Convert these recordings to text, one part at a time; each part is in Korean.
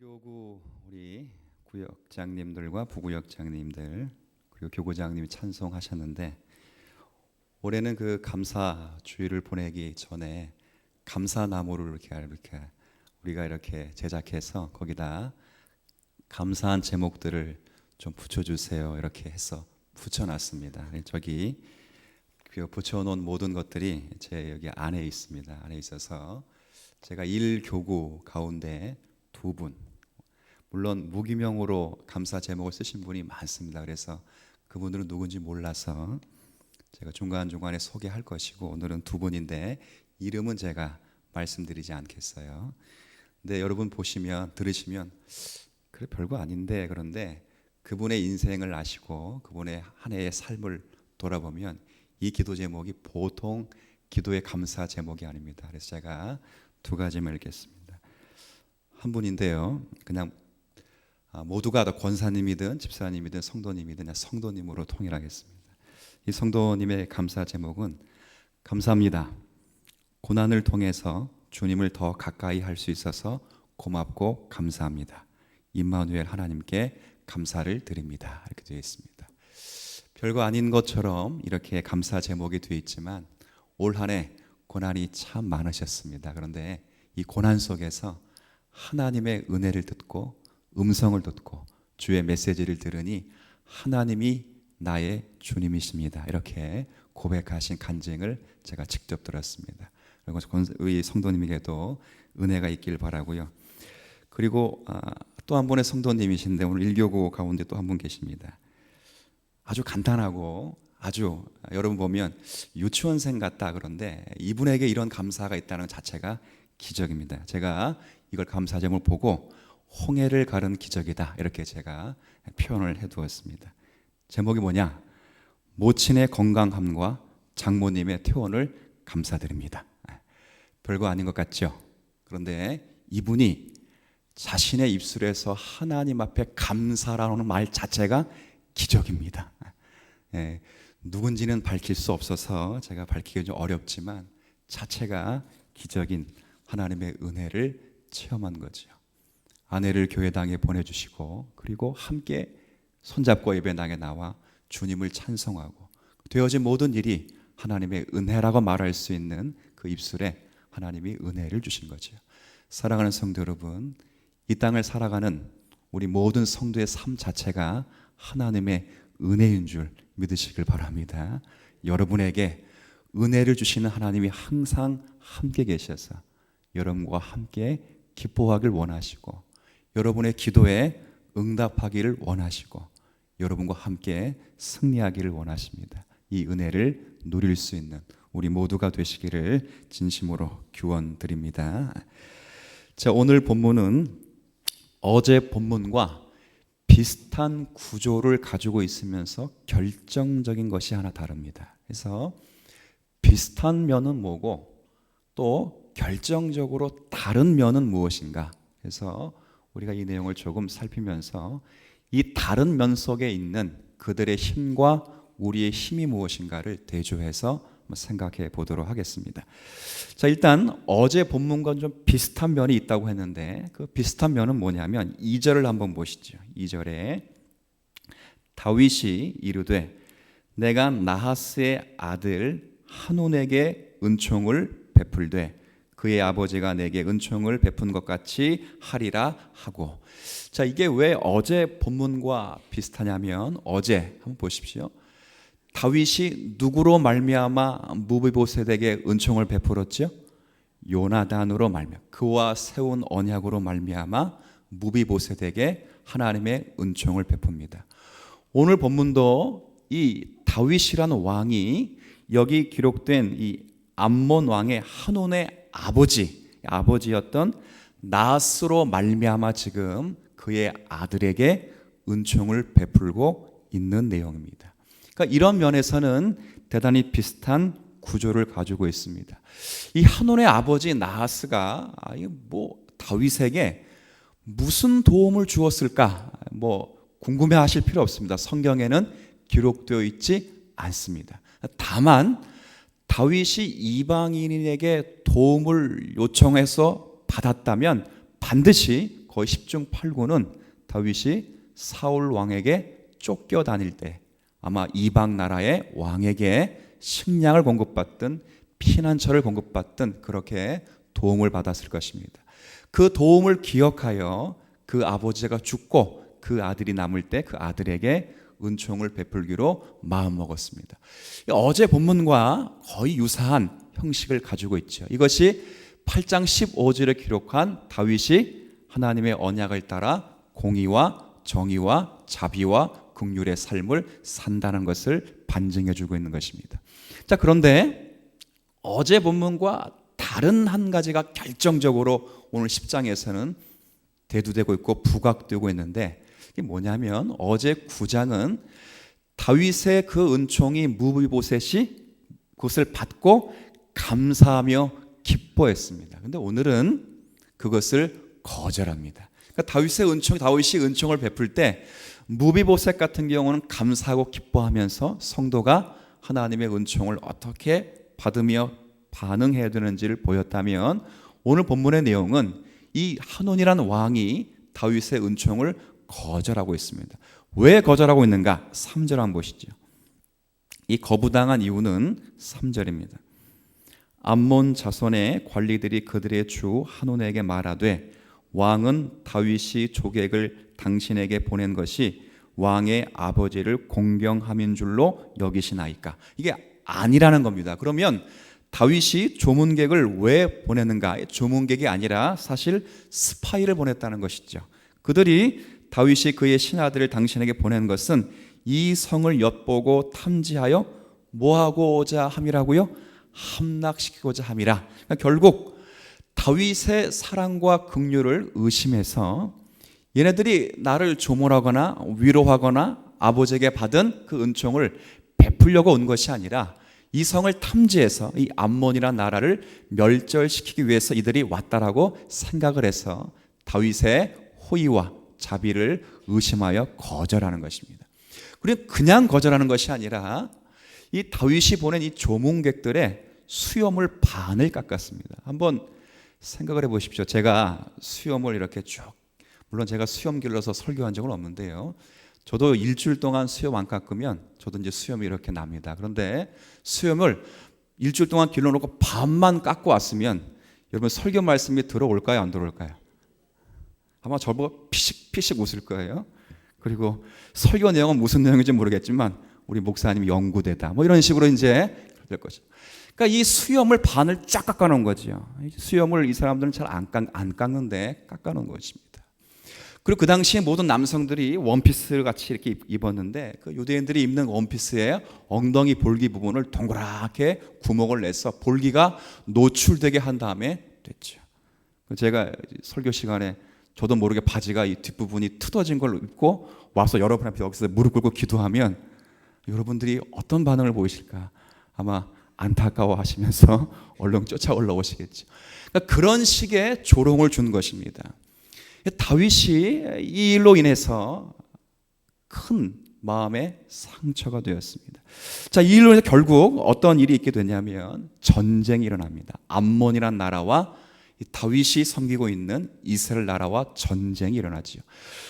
1교구 우리 구역장님들과 부구역장님들 그리고 교구장님이 찬송하셨는데, 올해는 그 감사 주일을 보내기 전에 감사나무를 이렇게 우리가 이렇게 제작해서 거기다 감사한 제목들을 좀 붙여주세요 이렇게 해서 붙여놨습니다. 저기 붙여놓은 모든 것들이 제 여기 안에 있습니다. 안에 있어서 제가 1교구 가운데 2분, 물론 무기명으로 감사 제목을 쓰신 분이 많습니다. 그래서 그분들은 누군지 몰라서 제가 중간중간에 소개할 것이고, 오늘은 2분인데 이름은 제가 말씀드리지 않겠어요. 근데 여러분 보시면 들으시면 그래 별거 아닌데, 그런데 그분의 인생을 아시고 그분의 한 해의 삶을 돌아보면 이 기도 제목이 보통 기도의 감사 제목이 아닙니다. 그래서 제가 2가지만 읽겠습니다. 한 분인데요, 그냥 모두가 다 권사님이든 집사님이든 성도님이든 그냥 성도님으로 통일하겠습니다. 이 성도님의 감사 제목은 감사합니다. 고난을 통해서 주님을 더 가까이 할 수 있어서 고맙고 감사합니다. 임마누엘 하나님께 감사를 드립니다. 이렇게 되어 있습니다. 별거 아닌 것처럼 이렇게 감사 제목이 되어 있지만 올 한 해 고난이 참 많으셨습니다. 그런데 이 고난 속에서 하나님의 은혜를 듣고 음성을 듣고 주의 메시지를 들으니 하나님이 나의 주님이십니다. 이렇게 고백하신 간증을 제가 직접 들었습니다. 그리고 우리 성도님에게도 은혜가 있길 바라고요. 그리고 또 한 분의 성도님이신데 오늘 1교구 가운데 또 한 분 계십니다. 아주 간단하고 아주 여러분 보면 유치원생 같다, 그런데 이분에게 이런 감사가 있다는 자체가 기적입니다. 제가 이걸 감사 제목을 보고 홍해를 가른 기적이다 이렇게 제가 표현을 해두었습니다. 제목이 뭐냐? 모친의 건강함과 장모님의 퇴원을 감사드립니다. 별거 아닌 것 같죠? 그런데 이분이 자신의 입술에서 하나님 앞에 감사라는 말 자체가 기적입니다. 누군지는 밝힐 수 없어서 제가 밝히기 좀 어렵지만 자체가 기적인 하나님의 은혜를 체험한 거죠. 아내를 교회당에 보내주시고 그리고 함께 손잡고 예배당에 나와 주님을 찬송하고 되어진 모든 일이 하나님의 은혜라고 말할 수 있는 그 입술에 하나님이 은혜를 주신 거죠. 사랑하는 성도 여러분, 이 땅을 살아가는 우리 모든 성도의 삶 자체가 하나님의 은혜인 줄 믿으시길 바랍니다. 여러분에게 은혜를 주시는 하나님이 항상 함께 계셔서 여러분과 함께 기뻐하길 원하시고 여러분의 기도에 응답하기를 원하시고 여러분과 함께 승리하기를 원하십니다. 이 은혜를 누릴 수 있는 우리 모두가 되시기를 진심으로 기원드립니다. 자, 오늘 본문은 어제 본문과 비슷한 구조를 가지고 있으면서 결정적인 것이 하나 다릅니다. 그래서 비슷한 면은 뭐고 또 결정적으로 다른 면은 무엇인가? 그래서 우리가 이 내용을 조금 살피면서 이 다른 면 속에 있는 그들의 힘과 우리의 힘이 무엇인가를 대조해서 생각해 보도록 하겠습니다. 자, 일단 어제 본문과 좀 비슷한 면이 있다고 했는데 그 비슷한 면은 뭐냐면 2절을 한번 보시죠. 2절에 다윗이 이르되 내가 나하스의 아들 한온에게 은총을 베풀되 그의 아버지가 내게 은총을 베푼 것 같이 하리라 하고. 자, 이게 왜 어제 본문과 비슷하냐면 어제 한번 보십시오. 다윗이 누구로 말미암아 무비보셋에게 은총을 베풀었죠? 요나단으로 말미암아 그와 세운 언약으로 말미암아 무비보셋에게 하나님의 은총을 베풉니다. 오늘 본문도 이 다윗이라는 왕이 여기 기록된 이 암몬 왕의 한온의 아버지였던 나하스로 말미암아 지금 그의 아들에게 은총을 베풀고 있는 내용입니다. 그러니까 이런 면에서는 대단히 비슷한 구조를 가지고 있습니다. 이 한온의 아버지 나하스가 다윗에게 무슨 도움을 주었을까? 궁금해하실 필요 없습니다. 성경에는 기록되어 있지 않습니다. 다만 다윗이 이방인에게 도움을 요청해서 받았다면 반드시 거의 10중 8구는 다윗이 사울 왕에게 쫓겨 다닐 때 아마 이방 나라의 왕에게 식량을 공급받든 피난처를 공급받든 그렇게 도움을 받았을 것입니다. 그 도움을 기억하여 그 아버지가 죽고 그 아들이 남을 때 그 아들에게 은총을 베풀기로 마음먹었습니다. 어제 본문과 거의 유사한 형식을 가지고 있죠. 이것이 8장 15절에 기록한 다윗이 하나님의 언약을 따라 공의와 정의와 자비와 긍휼의 삶을 산다는 것을 반증해 주고 있는 것입니다. 자, 그런데 어제 본문과 다른 한 가지가 결정적으로 오늘 10장에서는 대두되고 있고 부각되고 있는데, 이게 뭐냐면 어제 9장은 다윗의 그 은총이 무비보셋이 그것을 받고 감사하며 기뻐했습니다. 그런데 오늘은 그것을 거절합니다. 그러니까 다윗이 은총을 베풀 때 무비보셋 같은 경우는 감사하고 기뻐하면서 성도가 하나님의 은총을 어떻게 받으며 반응해야 되는지를 보였다면, 오늘 본문의 내용은 이 한온이라는 왕이 다윗의 은총을 거절하고 있습니다. 왜 거절하고 있는가? 3절 한번 보시죠. 이 거부당한 이유는 3절입니다. 암몬 자손의 관리들이 그들의 주 한온에게 말하되 왕은 다윗이 조객을 당신에게 보낸 것이 왕의 아버지를 공경함인 줄로 여기시나이까? 이게 아니라는 겁니다. 그러면 다윗이 조문객을 왜 보냈는가? 조문객이 아니라 사실 스파이를 보냈다는 것이죠. 그들이 다윗이 그의 신하들을 당신에게 보낸 것은 이 성을 엿보고 탐지하여 뭐하고자 함이라고요? 함락시키고자 함이라. 그러니까 결국 다윗의 사랑과 긍휼을 의심해서 얘네들이 나를 조문하거나 위로하거나 아버지에게 받은 그 은총을 베풀려고 온 것이 아니라 이 성을 탐지해서 이 암몬이라는 나라를 멸절시키기 위해서 이들이 왔다라고 생각을 해서 다윗의 호의와 자비를 의심하여 거절하는 것입니다. 그리고 그냥 거절하는 것이 아니라 이 다윗이 보낸 이 조문객들의 수염을 반을 깎았습니다. 한번 생각을 해보십시오. 제가 수염을 이렇게 쭉, 물론 제가 수염 길러서 설교한 적은 없는데요, 저도 일주일 동안 수염 안 깎으면 저도 이제 수염이 이렇게 납니다. 그런데 수염을 일주일 동안 길러놓고 반만 깎고 왔으면 여러분 설교 말씀이 들어올까요? 안 들어올까요? 아마 저보고 피식피식 웃을 거예요. 그리고 설교 내용은 무슨 내용인지 모르겠지만 우리 목사님이 연구대다 뭐 이런 식으로 이제 될 거죠. 그러니까 이 수염을 반을 쫙 깎아놓은 거죠. 수염을 이 사람들은 잘 안 깎는데 깎아놓은 것입니다. 그리고 그 당시에 모든 남성들이 원피스를 같이 이렇게 입었는데 그 유대인들이 입는 원피스의 엉덩이 볼기 부분을 동그랗게 구멍을 내서 볼기가 노출되게 한 다음에 됐죠. 제가 설교 시간에 저도 모르게 바지가 이 뒷부분이 뜯어진 걸 입고 와서 여러분 앞에 여기서 무릎 꿇고 기도하면 여러분들이 어떤 반응을 보이실까? 아마 안타까워 하시면서 얼른 쫓아 올라오시겠죠. 그러니까 그런 식의 조롱을 준 것입니다. 다윗이 이 일로 인해서 큰 마음의 상처가 되었습니다. 자, 이 일로 인해서 결국 어떤 일이 있게 되냐면 전쟁이 일어납니다. 암몬이라는 나라와 다윗이 섬기고 있는 이스라엘 나라와 전쟁이 일어나지요.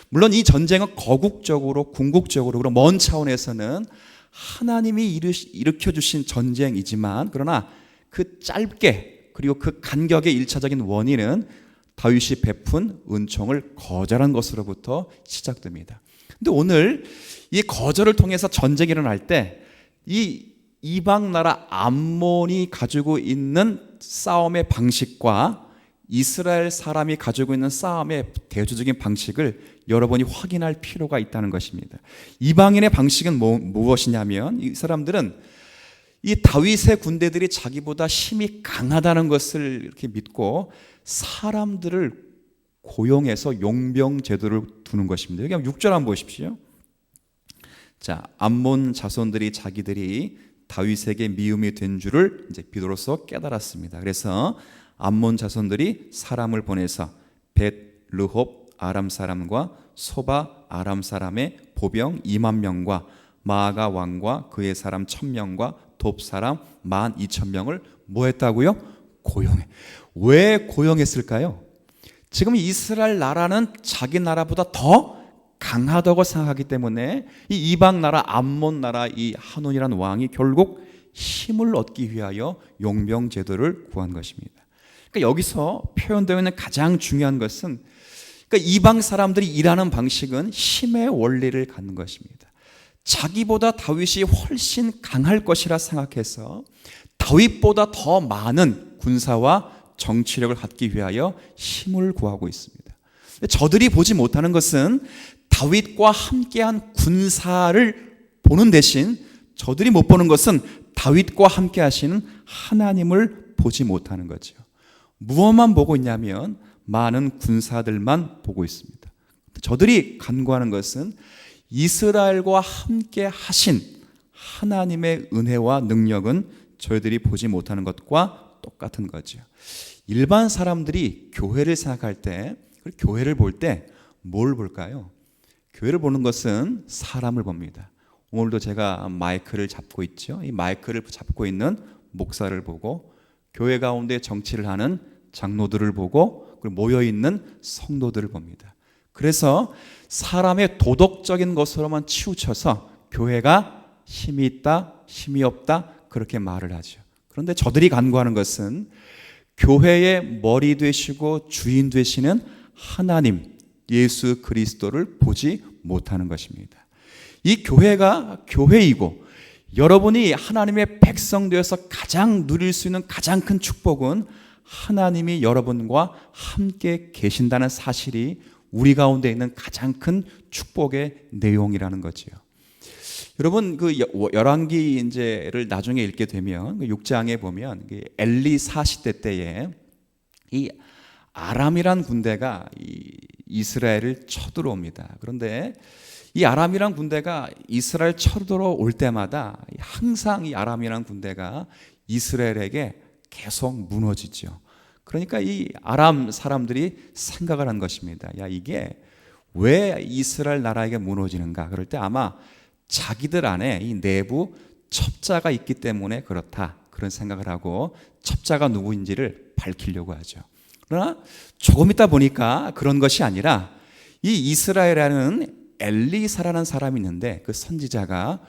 물론 이 전쟁은 거국적으로 궁극적으로 그런 먼 차원에서는 하나님이 일으켜 주신 전쟁이지만, 그러나 그 짧게 그리고 그 간격의 일차적인 원인은 다윗이 베푼 은총을 거절한 것으로부터 시작됩니다. 근데 오늘 이 거절을 통해서 전쟁이 일어날 때 이 이방 나라 암몬이 가지고 있는 싸움의 방식과 이스라엘 사람이 가지고 있는 싸움의 대조적인 방식을 여러분이 확인할 필요가 있다는 것입니다. 이방인의 방식은 무엇이냐면 이 사람들은 이 다윗의 군대들이 자기보다 힘이 강하다는 것을 이렇게 믿고 사람들을 고용해서 용병 제도를 두는 것입니다. 여기 6절 한번 보십시오. 자, 암몬 자손들이 자기들이 다윗에게 미움이 된 줄을 이제 비로소 깨달았습니다. 그래서 암몬 자손들이 사람을 보내서 벳 르홉 아람 사람과 소바 아람 사람의 보병 2만 명과 마아가 왕과 그의 사람 1,000명과 돕 사람 12,000명을 뭐 했다고요? 고용해. 왜 고용했을까요? 지금 이스라엘 나라는 자기 나라보다 더 강하다고 생각하기 때문에 이 이방 나라 암몬 나라 이 한온이라는 왕이 결국 힘을 얻기 위하여 용병 제도를 구한 것입니다. 그러니까 여기서 표현되어 있는 가장 중요한 것은, 그러니까 이방 사람들이 일하는 방식은 힘의 원리를 갖는 것입니다. 자기보다 다윗이 훨씬 강할 것이라 생각해서 다윗보다 더 많은 군사와 정치력을 갖기 위하여 힘을 구하고 있습니다. 저들이 보지 못하는 것은 다윗과 함께한 군사를 보는 대신 저들이 못 보는 것은 다윗과 함께 하시는 하나님을 보지 못하는 거죠. 무엇만 보고 있냐면 많은 군사들만 보고 있습니다. 저들이 간구하는 것은 이스라엘과 함께 하신 하나님의 은혜와 능력은 저희들이 보지 못하는 것과 똑같은 거죠. 일반 사람들이 교회를 생각할 때, 교회를 볼 때 뭘 볼까요? 교회를 보는 것은 사람을 봅니다. 오늘도 제가 마이크를 잡고 있죠. 이 마이크를 잡고 있는 목사를 보고, 교회 가운데 정치를 하는 장로들을 보고, 그리고 모여있는 성도들을 봅니다. 그래서 사람의 도덕적인 것으로만 치우쳐서 교회가 힘이 있다, 힘이 없다 그렇게 말을 하죠. 그런데 저들이 간구하는 것은 교회의 머리 되시고 주인 되시는 하나님 예수 그리스도를 보지 못하는 것입니다. 이 교회가 교회이고 여러분이 하나님의 백성 되어서 가장 누릴 수 있는 가장 큰 축복은 하나님이 여러분과 함께 계신다는 사실이 우리 가운데 있는 가장 큰 축복의 내용이라는 거지요. 여러분 그 열왕기를 나중에 읽게 되면 6장에 보면 엘리사 시대 때에 이 아람이란 군대가 이스라엘을 쳐들어옵니다. 그런데 이 아람이란 군대가 이스라엘 쳐들어올 때마다 항상 이 아람이란 군대가 이스라엘에게 계속 무너지죠. 그러니까 이 아람 사람들이 생각을 한 것입니다. 야, 이게 왜 이스라엘 나라에게 무너지는가? 그럴 때 아마 자기들 안에 이 내부 첩자가 있기 때문에 그렇다, 그런 생각을 하고 첩자가 누구인지를 밝히려고 하죠. 그러나 조금 있다 보니까 그런 것이 아니라 이 이스라엘에는 엘리사라는 사람이 있는데 그 선지자가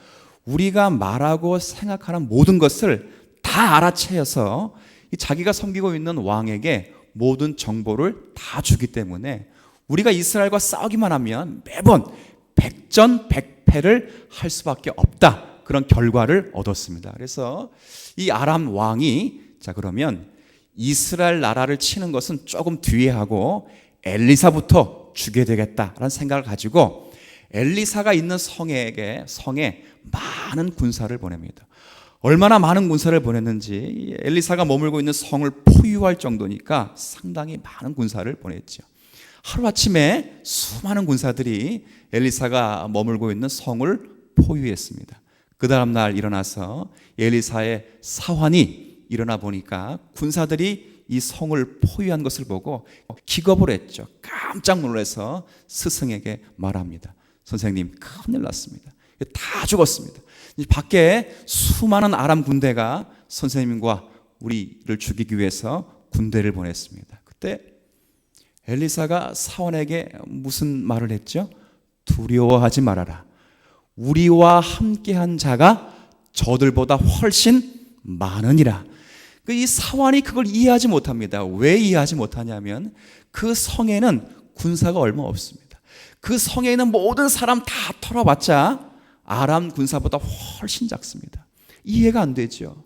우리가 말하고 생각하는 모든 것을 다 알아채어서 자기가 섬기고 있는 왕에게 모든 정보를 다 주기 때문에 우리가 이스라엘과 싸우기만 하면 매번 백전백패를 할 수밖에 없다, 그런 결과를 얻었습니다. 그래서 이 아람 왕이 자 그러면 이스라엘 나라를 치는 것은 조금 뒤에 하고 엘리사부터 죽여야 되겠다라는 생각을 가지고 엘리사가 있는 성에 많은 군사를 보냅니다. 얼마나 많은 군사를 보냈는지 엘리사가 머물고 있는 성을 포위할 정도니까 상당히 많은 군사를 보냈죠. 하루아침에 수많은 군사들이 엘리사가 머물고 있는 성을 포위했습니다. 그 다음 날 일어나서 엘리사의 사환이 일어나 보니까 군사들이 이 성을 포위한 것을 보고 기겁을 했죠. 깜짝 놀라서 스승에게 말합니다. 선생님, 큰일 났습니다. 다 죽었습니다. 밖에 수많은 아람 군대가 선생님과 우리를 죽이기 위해서 군대를 보냈습니다. 그때 엘리사가 사원에게 무슨 말을 했죠? 두려워하지 말아라. 우리와 함께한 자가 저들보다 훨씬 많으니라. 이 사원이 그걸 이해하지 못합니다. 왜 이해하지 못하냐면 그 성에는 군사가 얼마 없습니다. 그 성에 있는 모든 사람 다 털어봤자 아람 군사보다 훨씬 작습니다. 이해가 안 되죠.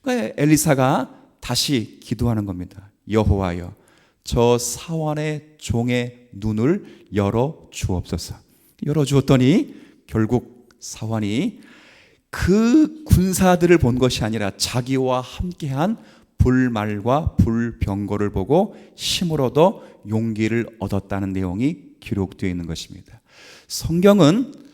그러니까 엘리사가 다시 기도하는 겁니다. 여호와여, 저 사환의 종의 눈을 열어 주옵소서. 열어 주었더니 결국 사환이 그 군사들을 본 것이 아니라 자기와 함께한 불말과 불병거를 보고 힘을 얻어 용기를 얻었다는 내용이 기록되어 있는 것입니다. 성경은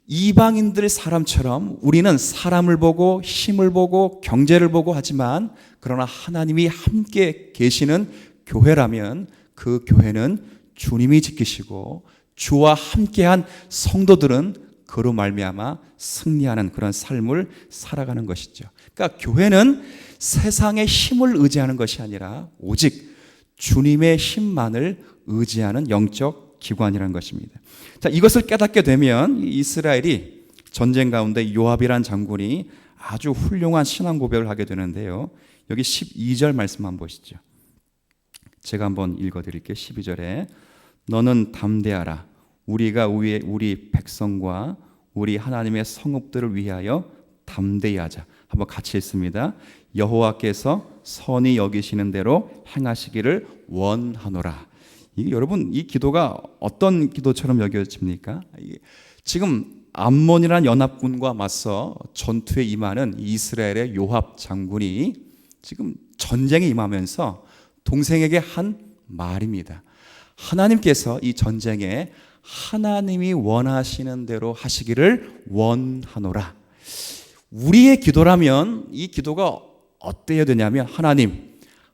이방인들의 사람처럼 우리는 사람을 보고 힘을 보고 경제를 보고 하지만 그러나 하나님이 함께 계시는 교회라면 그 교회는 주님이 지키시고 주와 함께한 성도들은 그로 말미암아 승리하는 그런 삶을 살아가는 것이죠. 그러니까 교회는 세상의 힘을 의지하는 것이 아니라 오직 주님의 힘만을 의지하는 영적 기관이라는 것입니다. 자, 이것을 깨닫게 되면 이스라엘이 전쟁 가운데 요압이란 장군이 아주 훌륭한 신앙 고백을 하게 되는데요. 여기 12절 말씀 한번 보시죠. 제가 한번 읽어드릴게요. 12절에 너는 담대하라. 우리가 우리 백성과 우리 하나님의 성읍들을 위하여 담대히 하자. 한번 같이 읽습니다. 여호와께서 선히 여기시는 대로 행하시기를 원하노라. 여러분, 이 기도가 어떤 기도처럼 여겨집니까? 지금 암몬이라는 연합군과 맞서 전투에 임하는 이스라엘의 요압 장군이 지금 전쟁에 임하면서 동생에게 한 말입니다. 하나님께서 이 전쟁에 하나님이 원하시는 대로 하시기를 원하노라. 우리의 기도라면 이 기도가 어때야 되냐면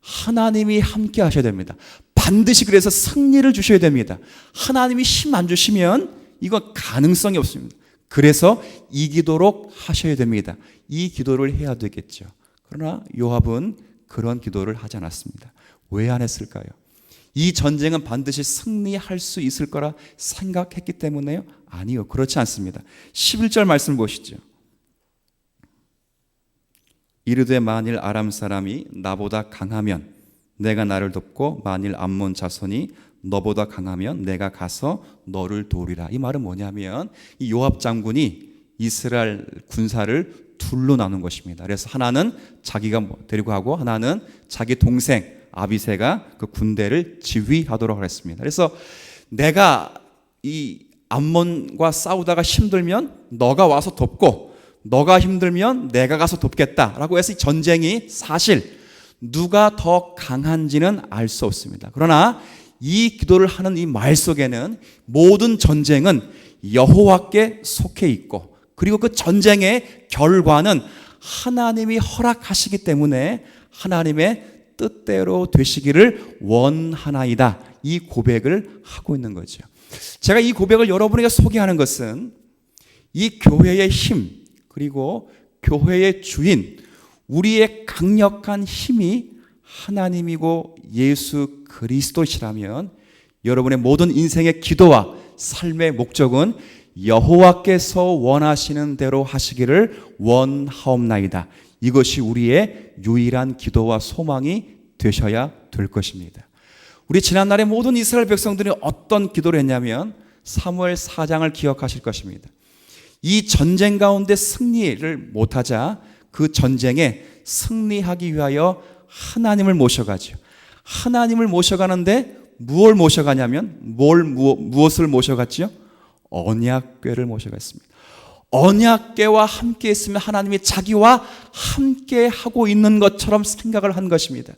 하나님이 함께 하셔야 됩니다. 반드시 그래서 승리를 주셔야 됩니다. 하나님이 힘 안 주시면 이건 가능성이 없습니다. 그래서 이기도록 하셔야 됩니다. 이 기도를 해야 되겠죠. 그러나 요압은 그런 기도를 하지 않았습니다. 왜 안 했을까요? 이 전쟁은 반드시 승리할 수 있을 거라 생각했기 때문에요? 아니요, 그렇지 않습니다. 11절 말씀 보시죠. 이르되 만일 아람 사람이 나보다 강하면 내가 나를 돕고 만일 암몬 자손이 너보다 강하면 내가 가서 너를 도우리라. 이 말은 뭐냐면 이 요압 장군이 이스라엘 군사를 둘로 나눈 것입니다. 그래서 하나는 자기가 데리고 가고 하나는 자기 동생 아비새가 그 군대를 지휘하도록 했습니다. 그래서 내가 이 암몬과 싸우다가 힘들면 너가 와서 돕고 너가 힘들면 내가 가서 돕겠다라고 해서 이 전쟁이 사실 누가 더 강한지는 알 수 없습니다. 그러나 이 기도를 하는 이 말 속에는 모든 전쟁은 여호와께 속해 있고 그리고 그 전쟁의 결과는 하나님이 허락하시기 때문에 하나님의 뜻대로 되시기를 원하나이다. 이 고백을 하고 있는 거죠. 제가 이 고백을 여러분에게 소개하는 것은 이 교회의 힘 그리고 교회의 주인 우리의 강력한 힘이 하나님이고 예수 그리스도시라면 여러분의 모든 인생의 기도와 삶의 목적은 여호와께서 원하시는 대로 하시기를 원하옵나이다. 이것이 우리의 유일한 기도와 소망이 되셔야 될 것입니다. 우리 지난날의 모든 이스라엘 백성들이 어떤 기도를 했냐면 사무엘 4장을 기억하실 것입니다. 이 전쟁 가운데 승리를 못하자 그 전쟁에 승리하기 위하여 하나님을 모셔가죠. 하나님을 모셔가는데 무엇을 모셔가냐면 무엇을 모셔갔지요? 언약궤를 모셔갔습니다. 언약궤와 함께 있으면 하나님이 자기와 함께 하고 있는 것처럼 생각을 한 것입니다.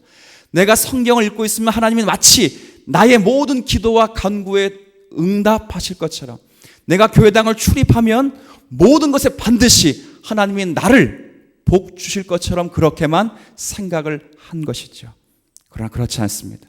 내가 성경을 읽고 있으면 하나님이 마치 나의 모든 기도와 간구에 응답하실 것처럼 내가 교회당을 출입하면 모든 것에 반드시 하나님이 나를 복 주실 것처럼 그렇게만 생각을 한 것이죠. 그러나 그렇지 않습니다.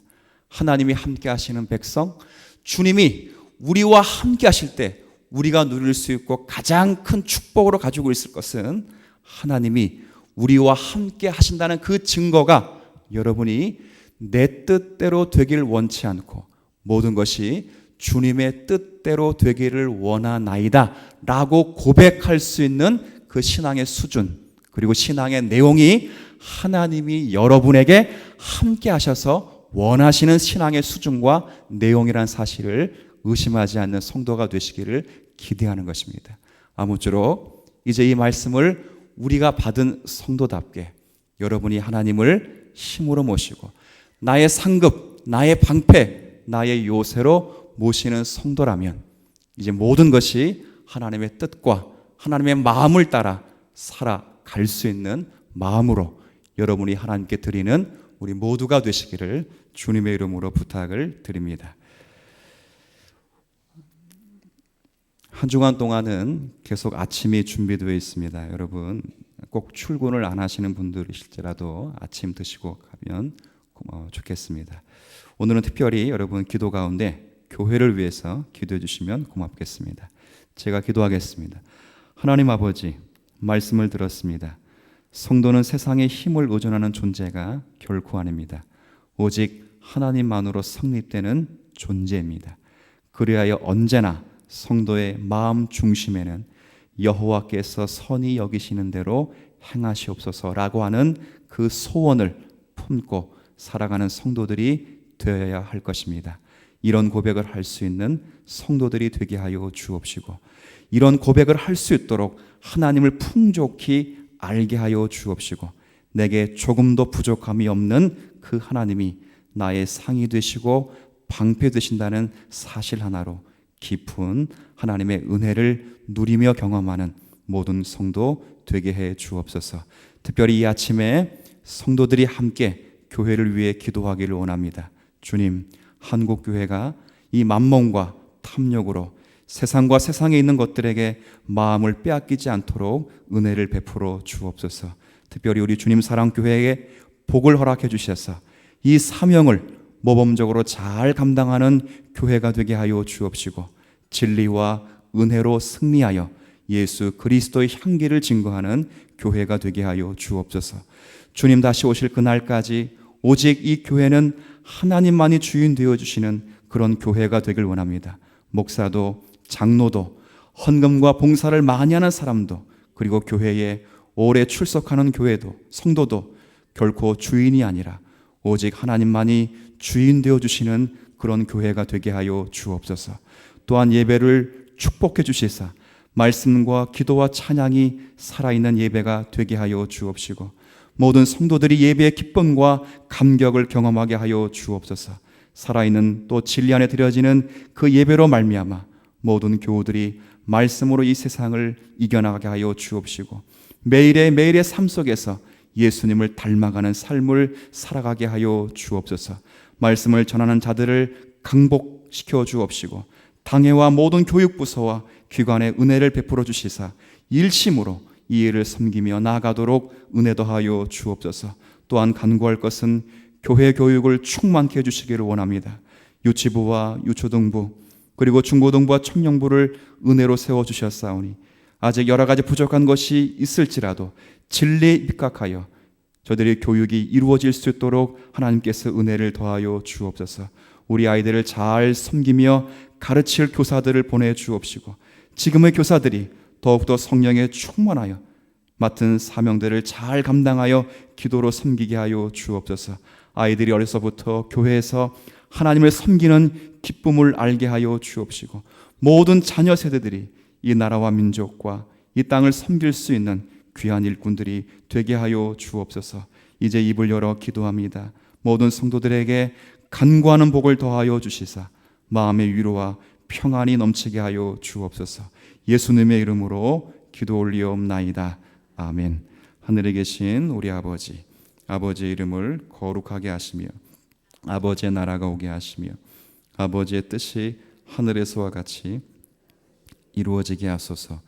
하나님이 함께 하시는 백성, 주님이 우리와 함께 하실 때 우리가 누릴 수 있고 가장 큰 축복으로 가지고 있을 것은 하나님이 우리와 함께 하신다는 그 증거가 여러분이 내 뜻대로 되기를 원치 않고 모든 것이 주님의 뜻대로 되기를 원하나이다 라고 고백할 수 있는 그 신앙의 수준 그리고 신앙의 내용이 하나님이 여러분에게 함께 하셔서 원하시는 신앙의 수준과 내용이라는 사실을 의심하지 않는 성도가 되시기를 기대하는 것입니다. 아무쪼록 이제 이 말씀을 우리가 받은 성도답게 여러분이 하나님을 힘으로 모시고 나의 상급, 나의 방패, 나의 요새로 모시는 성도라면 이제 모든 것이 하나님의 뜻과 하나님의 마음을 따라 살아갈 수 있는 마음으로 여러분이 하나님께 드리는 우리 모두가 되시기를 주님의 이름으로 부탁을 드립니다. 한 주간 동안은 계속 아침이 준비되어 있습니다. 여러분 꼭 출근을 안 하시는 분들이실지라도 아침 드시고 가면 좋겠습니다. 오늘은 특별히 여러분 기도 가운데 교회를 위해서 기도해 주시면 고맙겠습니다. 제가 기도하겠습니다. 하나님 아버지, 말씀을 들었습니다. 성도는 세상의 힘을 의존하는 존재가 결코 아닙니다. 오직 하나님만으로 성립되는 존재입니다. 그리하여 언제나 성도의 마음 중심에는 여호와께서 선히 여기시는 대로 행하시옵소서라고 하는 그 소원을 품고 살아가는 성도들이 되어야 할 것입니다. 이런 고백을 할 수 있는 성도들이 되게 하여 주옵시고, 이런 고백을 할 수 있도록 하나님을 풍족히 알게 하여 주옵시고, 내게 조금도 부족함이 없는 그 하나님이 나의 상이 되시고 방패 되신다는 사실 하나로 깊은 하나님의 은혜를 누리며 경험하는 모든 성도 되게 해 주옵소서. 특별히 이 아침에 성도들이 함께 교회를 위해 기도하기를 원합니다. 주님, 한국교회가 이 만몬과 탐욕으로 세상과 세상에 있는 것들에게 마음을 빼앗기지 않도록 은혜를 베풀어 주옵소서. 특별히 우리 주님 사랑교회에 복을 허락해 주셔서 이 사명을 모범적으로 잘 감당하는 교회가 되게 하여 주옵시고, 진리와 은혜로 승리하여 예수 그리스도의 향기를 증거하는 교회가 되게 하여 주옵소서. 주님 다시 오실 그날까지 오직 이 교회는 하나님만이 주인 되어주시는 그런 교회가 되길 원합니다. 목사도 장로도 헌금과 봉사를 많이 하는 사람도, 그리고 교회에 오래 출석하는 교회도 성도도 결코 주인이 아니라 오직 하나님만이 주인 되어주시는 그런 교회가 되게 하여 주옵소서. 또한 예배를 축복해 주시사 말씀과 기도와 찬양이 살아있는 예배가 되게 하여 주옵시고, 모든 성도들이 예배의 기쁨과 감격을 경험하게 하여 주옵소서. 살아있는 또 진리 안에 드려지는 그 예배로 말미암아 모든 교우들이 말씀으로 이 세상을 이겨나가게 하여 주옵시고, 매일의 삶 속에서 예수님을 닮아가는 삶을 살아가게 하여 주옵소서. 말씀을 전하는 자들을 강복시켜 주옵시고, 당회와 모든 교육부서와 기관에 은혜를 베풀어 주시사 일심으로 이 일을 섬기며 나아가도록 은혜 더하여 주옵소서. 또한 간구할 것은 교회 교육을 충만케 해주시기를 원합니다. 유치부와 유초등부 그리고 중고등부와 청년부를 은혜로 세워주셨사오니 아직 여러 가지 부족한 것이 있을지라도 진리에 입각하여 저들의 교육이 이루어질 수 있도록 하나님께서 은혜를 더하여 주옵소서. 우리 아이들을 잘 섬기며 가르칠 교사들을 보내주옵시고, 지금의 교사들이 더욱더 성령에 충만하여 맡은 사명들을 잘 감당하여 기도로 섬기게 하여 주옵소서. 아이들이 어려서부터 교회에서 하나님을 섬기는 기쁨을 알게 하여 주옵시고, 모든 자녀 세대들이 이 나라와 민족과 이 땅을 섬길 수 있는 귀한 일꾼들이 되게 하여 주옵소서. 이제 입을 열어 기도합니다. 모든 성도들에게 간구하는 복을 더하여 주시사 마음의 위로와 평안이 넘치게 하여 주옵소서. 예수님의 이름으로 기도 올리옵나이다. 아멘. 하늘에 계신 우리 아버지, 아버지의 이름을 거룩하게 하시며 아버지의 나라가 오게 하시며 아버지의 뜻이 하늘에서와 같이 이루어지게 하소서.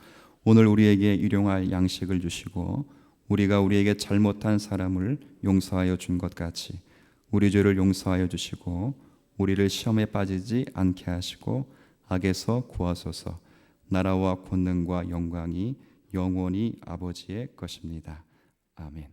오늘 우리에게 일용할 양식을 주시고 우리가 우리에게 잘못한 사람을 용서하여 준 것 같이 우리 죄를 용서하여 주시고 우리를 시험에 빠지지 않게 하시고 악에서 구하소서. 나라와 권능과 영광이 영원히 아버지의 것입니다. 아멘.